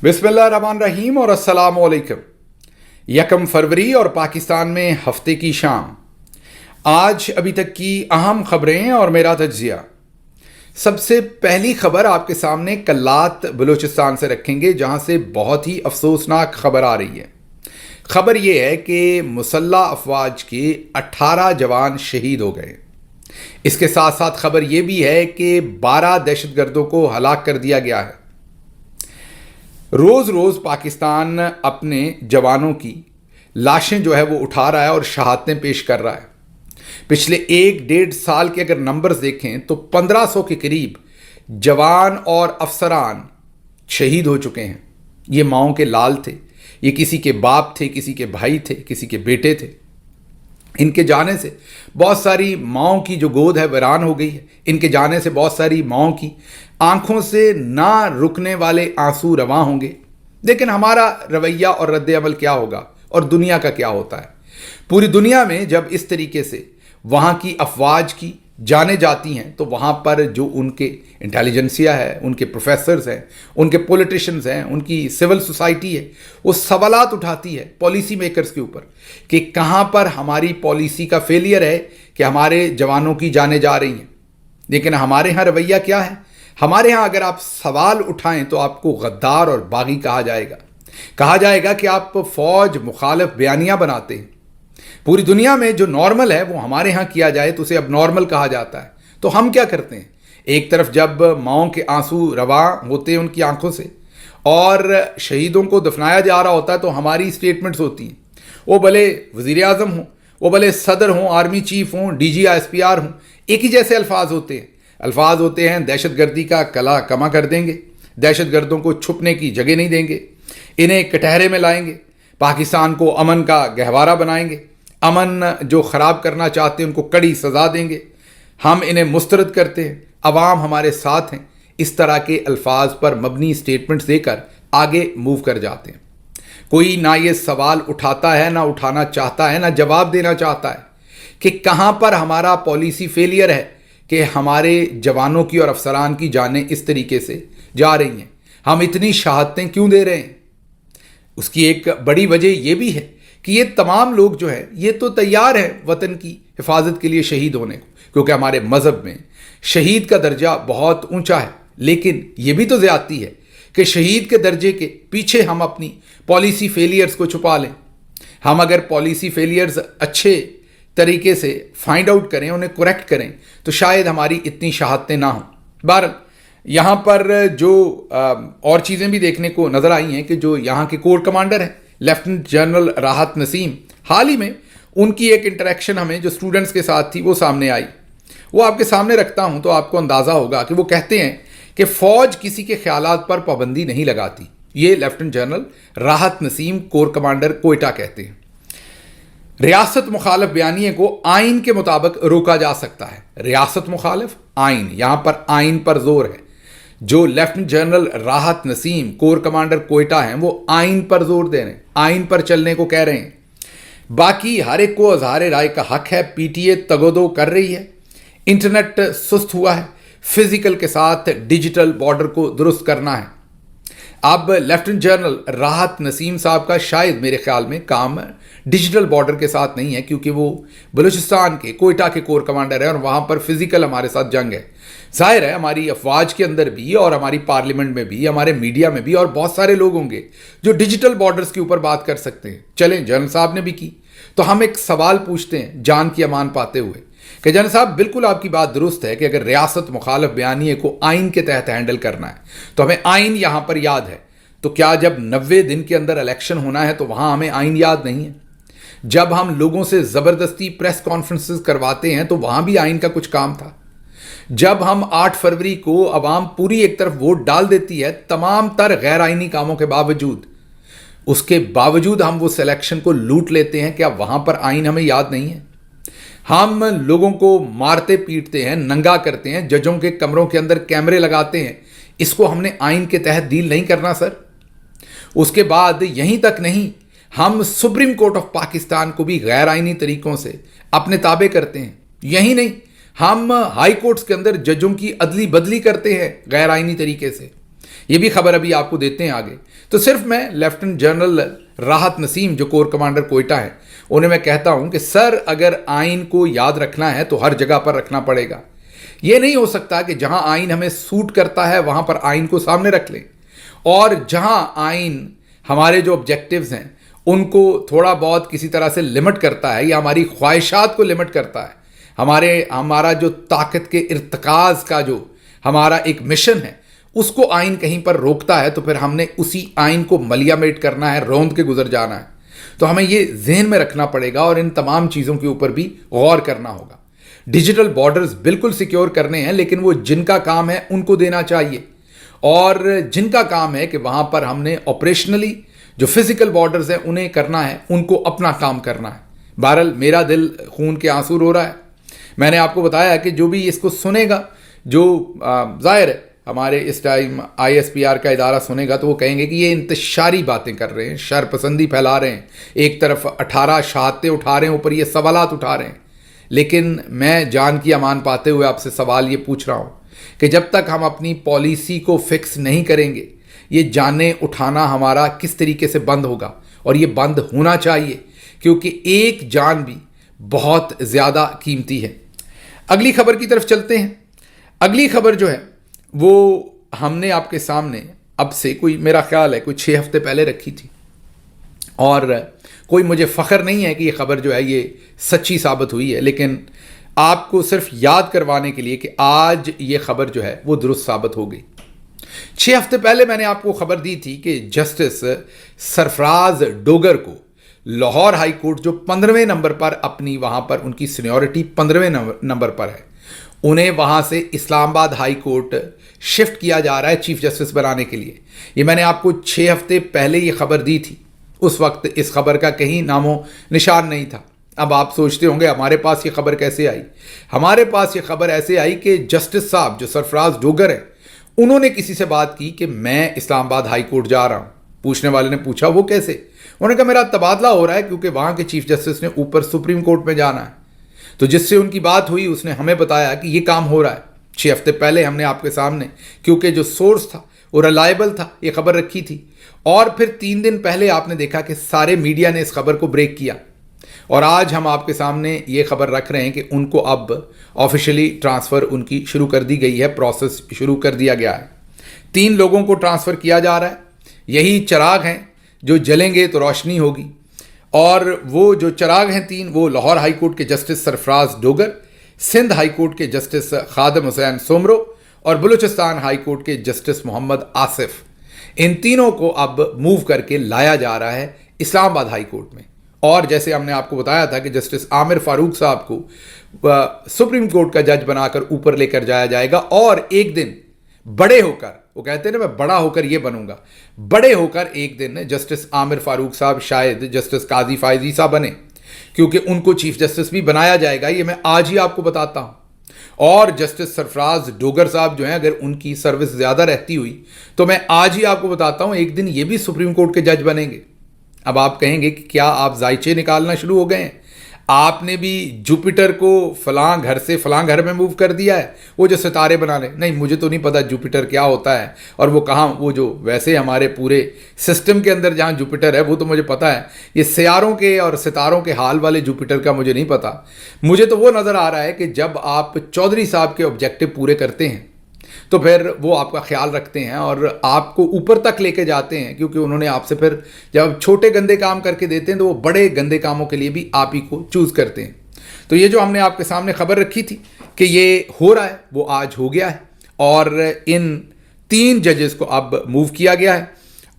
बिस्मिल्लाहिर्रहमानिर्रहीम और अस्सलाम वालेकुम। 1 फरवरी और पाकिस्तान में हफ्ते की शाम। आज अभी तक की अहम खबरें और मेरा तज्जिया। सबसे पहली खबर आपके सामने कल्लात बलूचिस्तान से रखेंगे, जहां से बहुत ही अफसोसनाक खबर आ रही है। खबर यह है कि मुसल्लह अफवाज के 18 जवान शहीद हो गए। इसके साथ साथ खबर यह भी है कि 12 दहशतगर्दों को हलाक कर दिया गया है। रोज़ रोज़ पाकिस्तान अपने जवानों की लाशें जो है वो उठा रहा है और शहादतें पेश कर रहा है। पिछले 1-1.5 साल के अगर नंबर्स देखें तो 1500 के करीब जवान और अफसरान शहीद हो चुके हैं। ये माओं के लाल थे, ये किसी के बाप थे, किसी के भाई थे, किसी के बेटे थे। इनके जाने से बहुत सारी माओं की जो गोद है वीरान हो गई है। इनके जाने से बहुत सारी माओं की आंखों से ना रुकने वाले आंसू रवां होंगे। लेकिन हमारा रवैया और रद्द अमल क्या होगा और दुनिया का क्या होता है? पूरी दुनिया में जब इस तरीके से वहाँ की अफवाज की जाने जाती हैं तो वहाँ पर जो उनके इंटेलिजेंसिया है, उनके प्रोफेसर्स हैं, उनके पॉलिटिशियंस हैं, उनकी सिविल सोसाइटी है, वो सवालात उठाती है पॉलिसी मेकर्स के ऊपर कि कहाँ पर हमारी पॉलिसी का फेलियर है कि हमारे जवानों की जाने जा रही हैं। लेकिन हमारे यहाँ रवैया क्या है? हमारे यहाँ अगर आप सवाल उठाएं तो आपको गद्दार और बागी कहा जाएगा कि आप फौज मुखालिफ बयानियाँ बनाते हैं। पूरी दुनिया में जो नॉर्मल है वो हमारे यहाँ किया जाए तो उसे अब नॉर्मल कहा जाता है। तो हम क्या करते हैं? एक तरफ जब माओं के आंसू रवां होते हैं उनकी आंखों से और शहीदों को दफनाया जा रहा होता है तो हमारी स्टेटमेंट्स होती हैं। वो भले वज़ीर आज़म हों, वो भले सदर हों, आर्मी चीफ हों, DG SPR हों, एक ही जैसे अल्फाज होते हैं दहशतगर्दी का कला कमा कर देंगे, दहशतगर्दों को छुपने की जगह नहीं देंगे, इन्हें कटहरे में लाएंगे, पाकिस्तान को अमन का गहवारा बनाएंगे, अमन जो ख़राब करना चाहते हैं उनको कड़ी सज़ा देंगे, हम इन्हें मुस्तरद करते हैं, अवाम हमारे साथ हैं। इस तरह के अल्फाज पर मबनी स्टेटमेंट्स देकर आगे मूव कर जाते हैं। कोई ना ये सवाल उठाता है, ना उठाना चाहता है, ना जवाब देना चाहता है कि कहाँ पर हमारा पॉलिसी फेलियर है कि हमारे जवानों की और अफसरान की जानें इस तरीके से जा रही हैं। हम इतनी शहादतें क्यों दे रहे हैं? उसकी एक बड़ी वजह यह भी है कि ये तमाम लोग जो हैं ये तो तैयार हैं वतन की हिफाजत के लिए शहीद होने को, क्योंकि हमारे मज़हब में शहीद का दर्जा बहुत ऊंचा है। लेकिन ये भी तो ज़्यादती है कि शहीद के दर्जे के पीछे हम अपनी पॉलिसी फेलियर्स को छुपा लें। हम अगर पॉलिसी फेलियर्स अच्छे तरीके से फाइंड आउट करें, उन्हें करेक्ट करें, तो शायद हमारी इतनी शहादतें ना हों। बहरहाल यहाँ पर जो और चीज़ें भी देखने को नज़र आई हैं कि जो यहाँ के कोर कमांडर हैं लेफ्टिनेंट जनरल राहत नसीम, हाल ही में उनकी एक इंटरेक्शन हमें जो स्टूडेंट्स के साथ थी वो सामने आई। वो आपके सामने रखता हूँ तो आपको अंदाज़ा होगा कि वो कहते हैं कि फ़ौज किसी के ख्यालात पर पाबंदी नहीं लगाती। ये लेफ्टिनेंट जनरल राहत नसीम कोर कमांडर कोयटा कहते हैं। रियासत मुखालिफ बयानिए को आइन के मुताबिक रोका जा सकता है। रियासत मुखालिफ आइन, यहाँ पर आइन पर जोर है। जो लेफ्टिनेंट जनरल राहत नसीम कोर कमांडर कोयटा हैं वो आइन पर जोर दे रहे हैं, आइन पर चलने को कह रहे हैं। बाकी हर एक को अज़हार राय का हक है। PTA तगोदो कर रही है, इंटरनेट सुस्त हुआ है, फिजिकल के साथ डिजिटल बॉर्डर को दुरुस्त करना है। अब लेफ्टिनेंट जनरल राहत नसीम साहब का शायद मेरे ख्याल में काम डिजिटल बॉर्डर के साथ नहीं है, क्योंकि वो बलूचिस्तान के कोयटा के कोर कमांडर है और वहाँ पर फिजिकल हमारे साथ जंग है। जाहिर है हमारी अफवाज के अंदर भी और हमारी पार्लियामेंट में भी, हमारे मीडिया में भी और बहुत सारे लोग होंगे जो डिजिटल बॉर्डर्स के ऊपर बात कर सकते हैं। चलें, जनरल साहब ने भी की तो हम एक सवाल पूछते हैं जान की अमान पाते हुए कि जनरल साहब, बिल्कुल आपकी बात दुरुस्त है कि अगर रियासत मुखालिफ बयानिए को आइन के तहत हैंडल करना है तो हमें आइन यहाँ पर याद है। तो क्या जब 90 दिन के अंदर इलेक्शन होना है तो वहाँ हमें आइन याद नहीं है? जब हम लोगों से ज़बरदस्ती प्रेस कॉन्फ्रेंसेस करवाते हैं तो वहाँ भी आइन का कुछ काम था। जब हम 8 फरवरी को अवाम पूरी एक तरफ वोट डाल देती है तमाम तर गैर आइनी कामों के बावजूद, उसके बावजूद हम वो सिलेक्शन को लूट लेते हैं, क्या वहाँ पर आइन हमें याद नहीं है? हम लोगों को मारते पीटते हैं, नंगा करते हैं, जजों के कमरों के अंदर कैमरे लगाते हैं। इसको हमने आइन के तहत डील नहीं करना सर? उसके बाद यहीं तक नहीं, हम सुप्रीम कोर्ट ऑफ पाकिस्तान को भी गैर आइनी तरीकों से अपने ताबे करते हैं। यही नहीं, हम हाई कोर्ट्स के अंदर जजों की अदली बदली करते हैं गैर आइनी तरीके से। ये भी खबर अभी आपको देते हैं आगे। تو صرف میں لیفٹنٹ جنرل راحت نسیم جو کور کمانڈر کوئٹہ ہیں انہیں میں کہتا ہوں کہ سر اگر آئین کو یاد رکھنا ہے تو ہر جگہ پر رکھنا پڑے گا. یہ نہیں ہو سکتا کہ جہاں آئین ہمیں سوٹ کرتا ہے وہاں پر آئین کو سامنے رکھ لیں, اور جہاں آئین ہمارے جو آبجیکٹیوز ہیں ان کو تھوڑا بہت کسی طرح سے لمٹ کرتا ہے یا ہماری خواہشات کو لمٹ کرتا ہے, ہمارا جو طاقت کے ارتکاز کا جو ہمارا ایک مشن ہے اس کو آئین کہیں پر روکتا ہے, تو پھر ہم نے اسی آئین کو ملیامیٹ کرنا ہے, روند کے گزر جانا ہے. تو ہمیں یہ ذہن میں رکھنا پڑے گا اور ان تمام چیزوں کے اوپر بھی غور کرنا ہوگا. ڈیجیٹل بارڈرز بالکل سیکیور کرنے ہیں, لیکن وہ جن کا کام ہے ان کو دینا چاہیے, اور جن کا کام ہے کہ وہاں پر ہم نے آپریشنلی جو فزیکل بارڈرز ہیں انہیں کرنا ہے, ان کو اپنا کام کرنا ہے. بہرحال میرا دل خون کے آنسو رو رہا ہے. میں نے آپ کو بتایا کہ جو بھی اس کو سنے گا, جو ظاہر ہے ہمارے اس ٹائم ISPR کا ادارہ سنے گا تو وہ کہیں گے کہ یہ انتشاری باتیں کر رہے ہیں, شر پسندی پھیلا رہے ہیں, ایک طرف 18 شہادتیں اٹھا رہے ہیں, اوپر یہ سوالات اٹھا رہے ہیں. لیکن میں جان کی امان پاتے ہوئے آپ سے سوال یہ پوچھ رہا ہوں کہ جب تک ہم اپنی پالیسی کو فکس نہیں کریں گے, یہ جانیں اٹھانا ہمارا کس طریقے سے بند ہوگا, اور یہ بند ہونا چاہیے کیونکہ ایک جان بھی بہت زیادہ قیمتی ہے. اگلی خبر کی طرف چلتے ہیں. اگلی خبر جو ہے وہ ہم نے آپ کے سامنے اب سے کوئی میرا خیال ہے کوئی 6 ہفتے پہلے رکھی تھی, اور کوئی مجھے فخر نہیں ہے کہ یہ خبر جو ہے یہ سچی ثابت ہوئی ہے, لیکن آپ کو صرف یاد کروانے کے لیے کہ آج یہ خبر جو ہے وہ درست ثابت ہو گئی. 6 ہفتے پہلے میں نے آپ کو خبر دی تھی کہ جسٹس سرفراز ڈوگر کو لاہور ہائی کورٹ جو 15ویں نمبر پر اپنی وہاں پر ان کی سینیورٹی 15ویں نمبر پر ہے, انہیں وہاں سے اسلام آباد ہائی کورٹ شفٹ کیا جا رہا ہے چیف جسٹس بنانے کے لیے. یہ میں نے آپ کو 6 ہفتے پہلے یہ خبر دی تھی. اس وقت اس خبر کا کہیں نام و نشان نہیں تھا. اب آپ سوچتے ہوں گے ہمارے پاس یہ خبر کیسے آئی. ہمارے پاس یہ خبر ایسے آئی کہ جسٹس صاحب جو سرفراز ڈوگر ہیں انہوں نے کسی سے بات کی کہ میں اسلام آباد ہائی کورٹ جا رہا ہوں. پوچھنے والے نے پوچھا وہ کیسے؟ انہوں نے کہا میرا تبادلہ ہو رہا ہے کیونکہ وہاں کے چیف جسٹس نے اوپر سپریم کورٹ میں جانا ہے. تو جس سے ان کی بات ہوئی اس نے ہمیں بتایا کہ یہ کام ہو رہا ہے. 6 ہفتے پہلے ہم نے آپ کے سامنے, کیونکہ جو سورس تھا وہ ریلائبل تھا, یہ خبر رکھی تھی, اور پھر 3 دن پہلے آپ نے دیکھا کہ سارے میڈیا نے اس خبر کو بریک کیا, اور آج ہم آپ کے سامنے یہ خبر رکھ رہے ہیں کہ ان کو اب آفیشلی ٹرانسفر ان کی شروع کر دی گئی ہے, پروسیس شروع کر دیا گیا ہے. 3 لوگوں کو ٹرانسفر کیا جا رہا ہے. یہی چراغ ہیں جو جلیں گے تو روشنی ہوگی, اور وہ جو چراغ ہیں 3 وہ لاہور ہائی کورٹ کے جسٹس سرفراز ڈوگر, سندھ ہائی کورٹ کے جسٹس خادم حسین سومرو, اور بلوچستان ہائی کورٹ کے جسٹس محمد آصف. ان تینوں کو اب موو کر کے لایا جا رہا ہے اسلام آباد ہائی کورٹ میں. اور جیسے ہم نے آپ کو بتایا تھا کہ جسٹس عامر فاروق صاحب کو سپریم کورٹ کا جج بنا کر اوپر لے کر جایا جائے گا, اور ایک دن بڑے ہو کر, وہ کہتے ہیں نا میں بڑا ہو کر یہ بنوں گا, بڑے ہو کر ایک دن جسٹس عامر فاروق صاحب شاید جسٹس قاضی فائز عیسیٰ بنے, کیونکہ ان کو چیف جسٹس بھی بنایا جائے گا. یہ میں آج ہی آپ کو بتاتا ہوں. اور جسٹس سرفراز ڈوگر صاحب جو ہیں اگر ان کی سروس زیادہ رہتی ہوئی تو میں آج ہی آپ کو بتاتا ہوں ایک دن یہ بھی سپریم کورٹ کے جج بنیں گے. اب آپ کہیں گے کہ کیا آپ ذائچے نکالنا شروع ہو گئے ہیں؟ آپ نے بھی جوپیٹر کو فلاں گھر سے فلاں گھر میں موو کر دیا ہے, وہ جو ستارے بنا لیں. نہیں, مجھے تو نہیں پتا جوپیٹر کیا ہوتا ہے اور وہ کہاں, وہ جو ویسے ہمارے پورے سسٹم کے اندر جہاں جوپیٹر ہے وہ تو مجھے پتا ہے, یہ سیاروں کے اور ستاروں کے حال والے جوپیٹر کا مجھے نہیں پتا. مجھے تو وہ نظر آ رہا ہے کہ جب آپ چودھری صاحب کے آبجیکٹو پورے کرتے ہیں تو پھر وہ آپ کا خیال رکھتے ہیں اور آپ کو اوپر تک لے کے جاتے ہیں, کیونکہ انہوں نے آپ سے پھر جب چھوٹے گندے کام کر کے دیتے ہیں تو وہ بڑے گندے کاموں کے لیے بھی آپ ہی کو چوز کرتے ہیں. تو یہ جو ہم نے آپ کے سامنے خبر رکھی تھی کہ یہ ہو رہا ہے وہ آج ہو گیا ہے, اور ان 3 ججز کو اب موو کیا گیا ہے,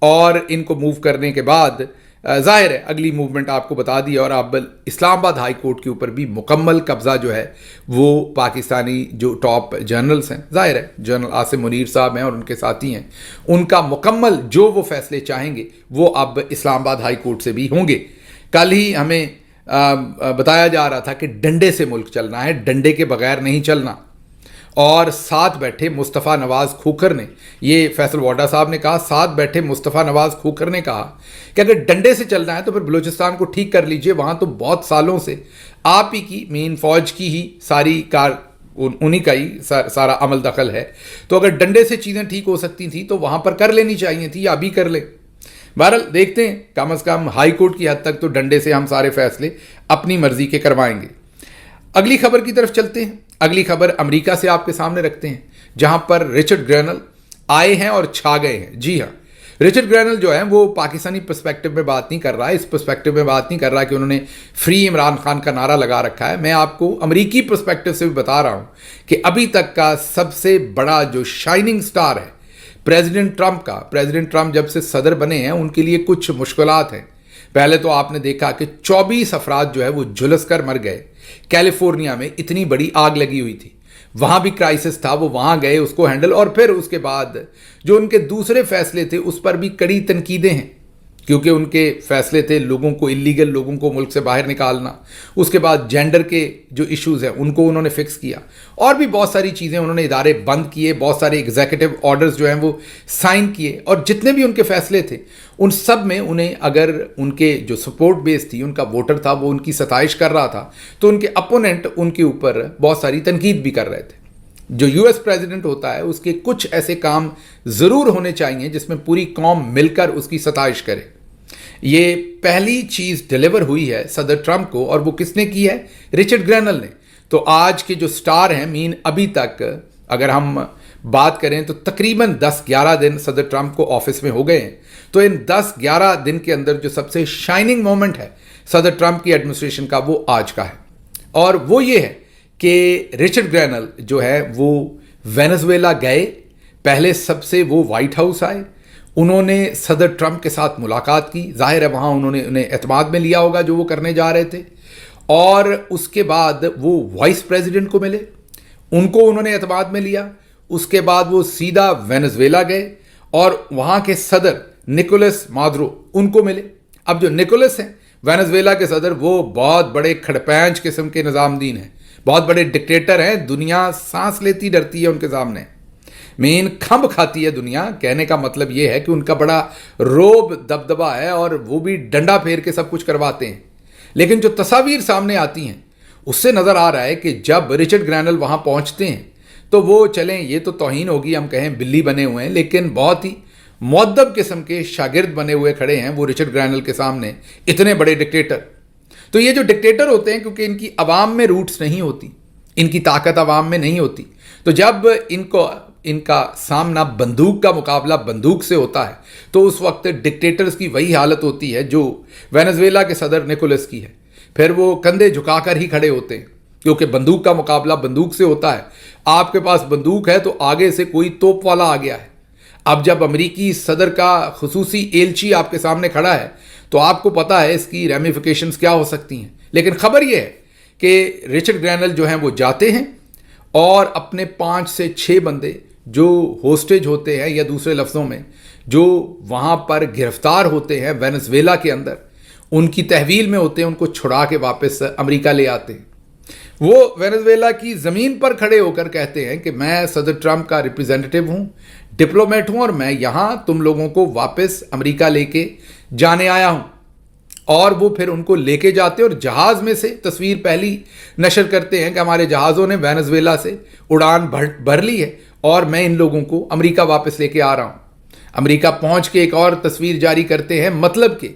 اور ان کو موو کرنے کے بعد ظاہر ہے اگلی موومنٹ آپ کو بتا دی, اور اب اسلام آباد ہائی کورٹ کے اوپر بھی مکمل قبضہ جو ہے وہ پاکستانی جو ٹاپ جرنلز ہیں, ظاہر ہے جنرل عاصم منیر صاحب ہیں اور ان کے ساتھی ہیں, ان کا مکمل جو وہ فیصلے چاہیں گے وہ اب اسلام آباد ہائی کورٹ سے بھی ہوں گے. کل ہی ہمیں بتایا جا رہا تھا کہ ڈنڈے سے ملک چلنا ہے, ڈنڈے کے بغیر نہیں چلنا, اور ساتھ بیٹھے مصطفیٰ نواز کھوکھر نے, یہ فیصل واڈا صاحب نے کہا, ساتھ بیٹھے مصطفیٰ نواز کھوکھر نے کہا کہ اگر ڈنڈے سے چلنا ہے تو پھر بلوچستان کو ٹھیک کر لیجئے, وہاں تو بہت سالوں سے آپ ہی کی مین فوج کی ہی ساری کار انہی کا ہی سارا عمل دخل ہے, تو اگر ڈنڈے سے چیزیں ٹھیک ہو سکتی تھیں تو وہاں پر کر لینی چاہیے تھی, یا ابھی کر لیں. बहरहाल देखते हैं, कम अज़ कम हाई कोर्ट की हद तक तो डंडे से हम सारे फैसले अपनी मर्जी के करवाएंगे। अगली खबर की तरफ चलते हैं। अगली खबर अमेरिका से आपके सामने रखते हैं, जहां पर रिचर्ड ग्रैनल आए हैं और छा गए हैं। जी हाँ, रिचर्ड ग्रैनल जो है वो पाकिस्तानी पर्सपेक्टिव में बात नहीं कर रहा है, इस पर्सपेक्टिव में बात नहीं कर रहा है कि उन्होंने फ्री इमरान खान का नारा लगा रखा है। मैं आपको अमेरिकी पर्सपेक्टिव से भी बता रहा हूं कि अभी तक का सबसे बड़ा जो शाइनिंग स्टार है प्रेसिडेंट ट्रंप का। प्रेसिडेंट ट्रंप जब से सदर बने हैं उनके लिए कुछ मुश्किलात हैं। पहले तो आपने देखा कि 24 अफराद जो है वो झुलस कर मर गए। कैलिफोर्निया में इतनी बड़ी आग लगी हुई थी, वहां भी क्राइसिस था, वो वहां गए उसको हैंडल, और फिर उसके बाद जो उनके दूसरे फैसले थे उस पर भी कड़ी तनकीदें हैं, क्योंकि उनके फैसले थे लोगों को, इलीगल लोगों को मुल्क से बाहर निकालना। उसके बाद जेंडर के जो इश्यूज़ हैं उनको उन्होंने फिक्स किया, और भी बहुत सारी चीज़ें उन्होंने इदारे बंद किए, बहुत सारे एग्जीक्यूटिव ऑर्डर्स जो हैं वो साइन किए, और जितने भी उनके फैसले थे उन सब में उन्हें, अगर उनके जो सपोर्ट बेस थी, उनका वोटर था, वो उनकी सताइश कर रहा था, तो उनके अपोनेंट उनके ऊपर बहुत सारी तनकीद भी कर रहे थे। जो यूएस प्रेसिडेंट होता है उसके कुछ ऐसे काम ज़रूर होने चाहिए जिसमें पूरी कौम मिलकर उसकी सताइश करे। ये पहली चीज़ डिलीवर हुई है सदर ट्रंप को, और वो किसने की है? रिचर्ड ग्रैनल ने। तो आज के जो स्टार हैं, मीन अभी तक अगर हम बात करें तो तकरीबन 10-11 दिन सदर ट्रंप को ऑफिस में हो गए हैं। तो इन 10-11 दिन के अंदर जो सबसे शाइनिंग मोमेंट है सदर ट्रंप की एडमिनिस्ट्रेशन का, वो आज का है, और वो ये है कि रिचर्ड ग्रैनल जो है वो वेनेजुएला गए। पहले सबसे वो वाइट हाउस आए, उन्होंने सदर ट्रंप के साथ मुलाकात की। जाहिर है वहाँ उन्होंने उन्हें एतमाद में लिया होगा जो वो करने जा रहे थे, और उसके बाद वो वाइस प्रेसिडेंट को मिले, उनको उन्होंने एतमाद में लिया। उसके बाद वो सीधा वेनेजुएला गए और वहाँ के सदर निकोलस मादुरो उनको मिले। अब जो निकोलस हैं वेनेजुएला के सदर, वो बहुत बड़े खड़पैंच किस्म के निज़ामदीन हैं, बहुत बड़े डिक्टेटर हैं। दुनिया सांस लेती डरती है उनके सामने, मेन खंब खाती है दुनिया। कहने का मतलब ये है कि उनका बड़ा रोब दबदबा है, और वो भी डंडा फेर के सब कुछ करवाते हैं। लेकिन जो तस्वीर सामने आती हैं उससे नज़र आ रहा है कि जब रिचर्ड ग्रैनल वहाँ पहुँचते हैं तो वो, चलें ये तो तौहीन होगी, हम कहें बिल्ली बने हुए हैं, लेकिन बहुत ही मुअद्दब किस्म के शागिर्द बने हुए खड़े हैं वो रिचर्ड ग्रैनल के सामने, इतने बड़े डिक्टेटर। तो ये जो डिक्टेटर होते हैं, क्योंकि इनकी अवाम में रूट्स नहीं होती, इनकी ताकत अवाम में नहीं होती, तो जब इनका सामना बंदूक का मुकाबला बंदूक से होता है तो उस वक्त डिक्टेटर्स की वही हालत होती है जो वेनेजुएला के सदर निकोलस की है। फिर वो कंधे झुकाकर ही खड़े होते हैं, क्योंकि बंदूक का मुकाबला बंदूक से होता है। आपके पास बंदूक है तो आगे से कोई तोप वाला आ गया है। अब जब अमेरिकी सदर का खुसूसी एलची आपके सामने खड़ा है तो आपको पता है इसकी रेमिफिकेशंस क्या हो सकती हैं। लेकिन खबर यह है कि रिचर्ड ग्रैनल जो हैं वो जाते हैं और अपने 5 से 6 बंदे जो होस्टेज होते हैं, या दूसरे लफ्ज़ों में जो वहाँ पर गिरफ्तार होते हैं वेनेजुएला के अंदर, उनकी तहवील में होते हैं, उनको छुड़ा के वापस अमेरिका ले आते हैं। वो वेनेजुएला की ज़मीन पर खड़े होकर कहते हैं कि मैं सदर ट्रंप का रिप्रेजेंटेटिव हूँ, डिप्लोमेट हूँ, और मैं यहाँ तुम लोगों को वापस अमेरिका लेके जाने आया हूँ। और वो फिर उनको लेके जाते हैं और जहाज़ में से तस्वीर पहली नशर करते हैं कि हमारे जहाज़ों ने वेनेजुएला से उड़ान भर ली है और मैं इन लोगों को अमेरिका वापस लेके आ रहा हूँ। अमेरिका पहुँच के एक और तस्वीर जारी करते हैं, मतलब कि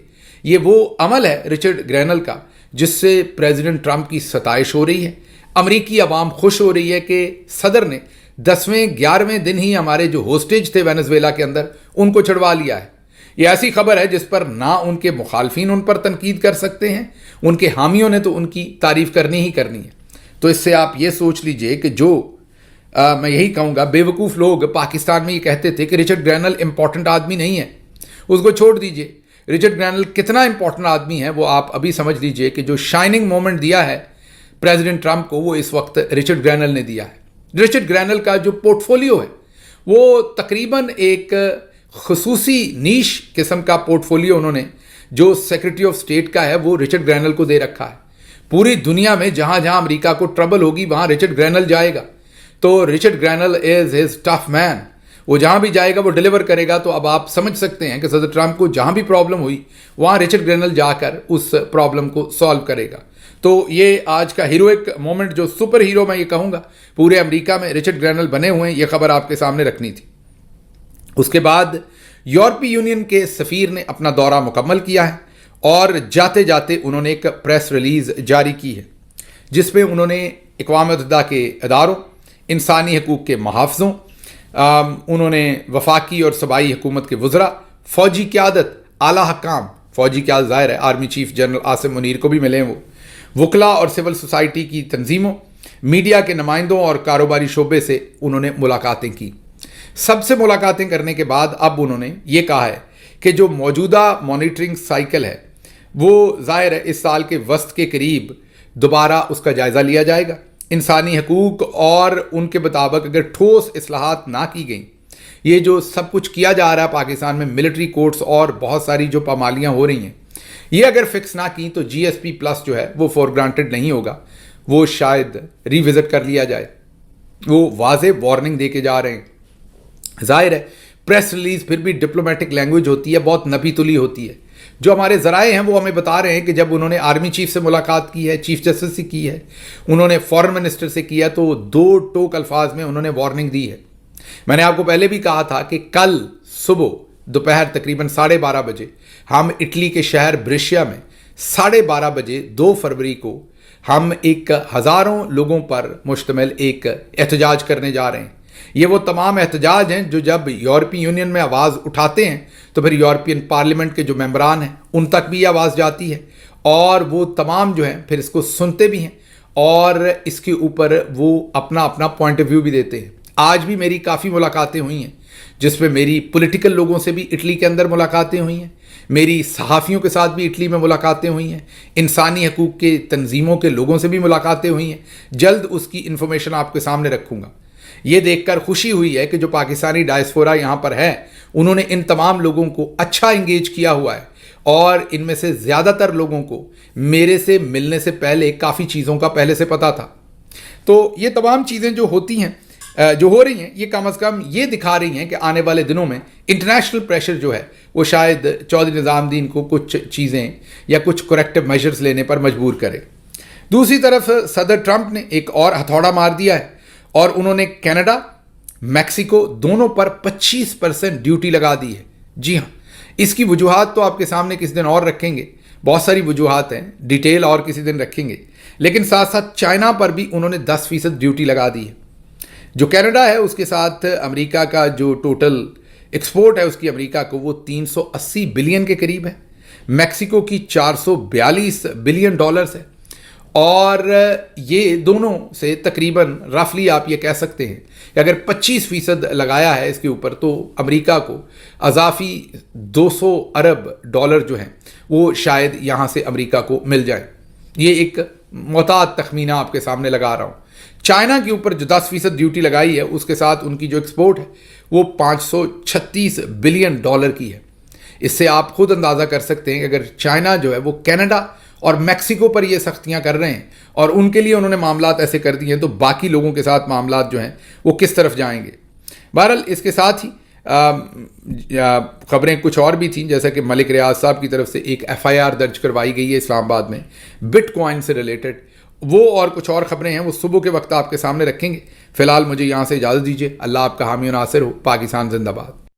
ये वो अमल है रिचर्ड ग्रैनल का जिससे प्रेसिडेंट ट्रंप की सताइश हो रही है। अमेरिकी अवाम खुश हो रही है कि सदर ने 10वें-11वें दिन ही हमारे जो होस्टेज थे वेनेजुएला के अंदर उनको छुड़वा लिया है। ये ऐसी खबर है जिस पर ना उनके मुखालफिन उन पर तनकीद कर सकते हैं, उनके हामियों ने तो उनकी तारीफ करनी ही करनी है। तो इससे आप ये सोच लीजिए कि जो मैं यही कहूँगा, बेवकूफ़ लोग पाकिस्तान में ये कहते थे कि रिचर्ड ग्रैनल इंपॉर्टेंट आदमी नहीं है, उसको छोड़ दीजिए। रिचर्ड ग्रैनल कितना इंपॉर्टेंट आदमी है वो आप अभी समझ लीजिए कि जो शाइनिंग मोमेंट दिया है प्रेसिडेंट ट्रंप को वो इस वक्त रिचर्ड ग्रैनल ने दिया है। रिचर्ड ग्रैनल का जो पोर्टफोलियो है वो तकरीबन एक खुसूसी नीश किस्म का पोर्टफोलियो उन्होंने जो सेक्रेटरी ऑफ स्टेट का है वो रिचर्ड ग्रैनल को दे रखा है। पूरी दुनिया में जहाँ जहाँ अमेरिका को ट्रबल होगी वहाँ रिचर्ड ग्रैनल जाएगा। तो Richard Grenell is his tough man, वो जहाँ भी जाएगा वो डिलीवर करेगा। तो अब आप समझ सकते हैं कि सदर ट्रंप को जहाँ भी प्रॉब्लम हुई वहाँ रिचर्ड ग्रैनल जाकर उस प्रॉब्लम को सॉल्व करेगा। तो ये आज का हीरोइक मोमेंट, जो सुपर हीरो मैं ये कहूँगा पूरे अमेरिका में रिचर्ड ग्रैनल बने हुए हैं, ये खबर आपके सामने रखनी थी। उसके बाद یورپی یونین کے سفیر نے اپنا دورہ مکمل کیا ہے اور جاتے جاتے انہوں نے ایک پریس ریلیز جاری کی ہے جس میں انہوں نے اقوام متحدہ کے اداروں، انسانی حقوق کے محافظوں، انہوں نے وفاقی اور صوبائی حکومت کے وزراء، فوجی قیادت، اعلیٰ حکام، فوجی قیادت ظاہر ہے army chief general Asim Munir کو بھی ملے، وہ وکلاء اور سول سوسائٹی کی تنظیموں، میڈیا کے نمائندوں اور کاروباری شعبے سے انہوں نے ملاقاتیں کی۔ سب سے ملاقاتیں کرنے کے بعد اب انہوں نے یہ کہا ہے کہ جو موجودہ مانیٹرنگ سائیکل ہے وہ ظاہر ہے اس سال کے وسط کے قریب دوبارہ اس کا جائزہ لیا جائے گا۔ انسانی حقوق اور ان کے مطابق اگر ٹھوس اصلاحات نہ کی گئیں، یہ جو سب کچھ کیا جا رہا ہے پاکستان میں، ملٹری کورٹس اور بہت ساری جو پامالیاں ہو رہی ہیں، یہ اگر فکس نہ کی تو جی ایس پی پلس جو ہے وہ فور گرانٹڈ نہیں ہوگا، وہ شاید ریوزٹ کر لیا جائے۔ وہ واضح وارننگ دے کے جا رہے ہیں۔ ظاہر ہے پریس ریلیز پھر بھی ڈپلومیٹک لینگویج ہوتی ہے، بہت نپی تلی ہوتی ہے۔ جو ہمارے ذرائع ہیں وہ ہمیں بتا رہے ہیں کہ جب انہوں نے آرمی چیف سے ملاقات کی ہے، چیف جسٹس سے کی ہے، انہوں نے فارن منسٹر سے کیا، تو 2 ٹوک الفاظ میں انہوں نے وارننگ دی ہے۔ میں نے آپ کو پہلے بھی کہا تھا کہ کل صبح دوپہر تقریباً 12:30 بجے ہم اٹلی کے شہر بریشیا میں 12:30 بجے 2 فروری کو ہم ایک ہزاروں لوگوں پر مشتمل ایک احتجاج کرنے جا رہے ہیں۔ یہ وہ تمام احتجاج ہیں جو جب یورپی یونین میں آواز اٹھاتے ہیں تو پھر یورپین پارلیمنٹ کے جو ممبران ہیں ان تک بھی یہ آواز جاتی ہے، اور وہ تمام جو ہیں پھر اس کو سنتے بھی ہیں اور اس کے اوپر وہ اپنا اپنا پوائنٹ آف ویو بھی دیتے ہیں۔ آج بھی میری کافی ملاقاتیں ہوئی ہیں جس میں میری پولیٹیکل لوگوں سے بھی اٹلی کے اندر ملاقاتیں ہوئی ہیں، میری صحافیوں کے ساتھ بھی اٹلی میں ملاقاتیں ہوئی ہیں، انسانی حقوق کے تنظیموں کے لوگوں سے بھی ملاقاتیں ہوئی ہیں۔ جلد اس کی انفارمیشن آپ کے سامنے رکھوں گا۔ یہ دیکھ کر خوشی ہوئی ہے کہ جو پاکستانی ڈائسپورا یہاں پر ہے انہوں نے ان تمام لوگوں کو اچھا انگیج کیا ہوا ہے، اور ان میں سے زیادہ تر لوگوں کو میرے سے ملنے سے پہلے کافی چیزوں کا پہلے سے پتہ تھا۔ تو یہ تمام چیزیں جو ہوتی ہیں، جو ہو رہی ہیں، یہ کم از کم یہ دکھا رہی ہیں کہ آنے والے دنوں میں انٹرنیشنل پریشر جو ہے وہ شاید چودھری نظام الدین کو کچھ چیزیں یا کچھ کریکٹیو میجرز لینے پر مجبور کرے۔ دوسری طرف صدر ٹرمپ نے ایک اور ہتھوڑا مار دیا ہے اور انہوں نے کینیڈا، میکسیکو دونوں پر 25% ڈیوٹی لگا دی ہے۔ جی ہاں، اس کی وجوہات تو آپ کے سامنے کسی دن اور رکھیں گے، بہت ساری وجوہات ہیں، ڈیٹیل اور کسی دن رکھیں گے، لیکن ساتھ ساتھ چائنا پر بھی انہوں نے 10% ڈیوٹی لگا دی ہے۔ جو کینیڈا ہے اس کے ساتھ امریکہ کا جو ٹوٹل ایکسپورٹ ہے اس کی امریکہ کو وہ 380 بلین کے قریب ہے، میکسیکو کی 442 بلین ڈالرز ہے، اور یہ دونوں سے تقریباً رفلی آپ یہ کہہ سکتے ہیں کہ اگر 25% لگایا ہے اس کے اوپر تو امریکہ کو اضافی 200 ارب ڈالر جو ہیں وہ شاید یہاں سے امریکہ کو مل جائیں۔ یہ ایک محتاط تخمینہ آپ کے سامنے لگا رہا ہوں۔ چائنا کے اوپر جو 10% ڈیوٹی لگائی ہے اس کے ساتھ ان کی جو ایکسپورٹ ہے وہ 536 بلین ڈالر کی ہے۔ اس سے آپ خود اندازہ کر سکتے ہیں کہ اگر چائنا جو ہے وہ کینیڈا اور میکسیکو پر یہ سختیاں کر رہے ہیں اور ان کے لیے انہوں نے معاملات ایسے کر دیے ہیں تو باقی لوگوں کے ساتھ معاملات جو ہیں وہ کس طرف جائیں گے۔ بہرحال اس کے ساتھ ہی خبریں کچھ اور بھی تھیں، جیسا کہ ملک ریاض صاحب کی طرف سے ایک FIR درج کروائی گئی ہے اسلام آباد میں بٹ کوائن سے ریلیٹڈ۔ وہ اور کچھ اور خبریں ہیں وہ صبح کے وقت آپ کے سامنے رکھیں گے۔ فی الحال مجھے یہاں سے اجازت دیجیے۔ اللہ آپ کا حامی و ناصر ہو۔ پاکستان زندہ باد۔